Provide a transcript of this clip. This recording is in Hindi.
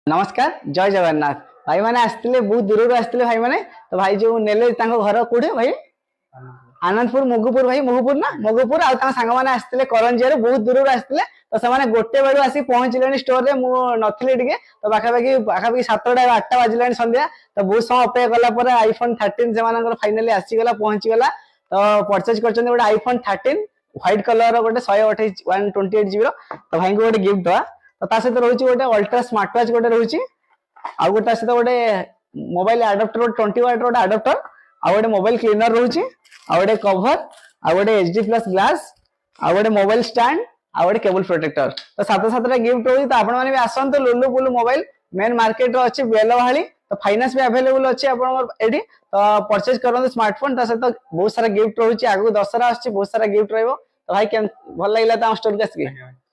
नमस्कार जय जगन्नाथ भाई मैंने आसते बहुत दूर आसते भाई मैंने तो भाई जो नेले घर कौटे भाई आनंदपुर मुगुपुर भाई मुगुपुर ना मुगुपुर सांग मैंने आसते करंजिया बहुत दूर आसते तो से गोटे बेलू आसी पहुंचले स्टोर रे नी तो पाखापाखि 7टा 8टा बाजिला संध्या तो बहुत समय अपेक्षा कला आईफोन 13 से फाइनाली आसीगला पहुंचीगला तो परचेज कर आईफोन 13 व्हाइट कलर गोटे 128 जीबी तो भाई को गोटे गिफ्ट दवा तो ता सहित रोचे गोटे अल्ट्रा स्मार्ट वॉच गोटे रोचे आ गोटे सहित गोटे मोबाइल आडाप्टर 20 वाट गोटे आडाप्टर आ गोटे मोबाइल क्लीनर रोचे आ गोटे कवर आ गोटे एचडी प्लस ग्लास आ गोटे मोबाइल स्टैंड आ गोटे केबल प्रोटेक्टर तो 7-7टा गिफ्ट रोचे तो आपण माने भी आसंत लुलु पुलु मोबाइल मेन मार्केट रो अछि बेलवाहाली तो फाइनेंस भी अवेलेबल अछि आपण एडी तो परचेज करन स्मार्टफोन ता सहित बहुत सारा गिफ्ट रोचे आगु दशरा आछि बहुत सारा गिफ्ट रहइबो तो भाई के भल लागला त स्टोर के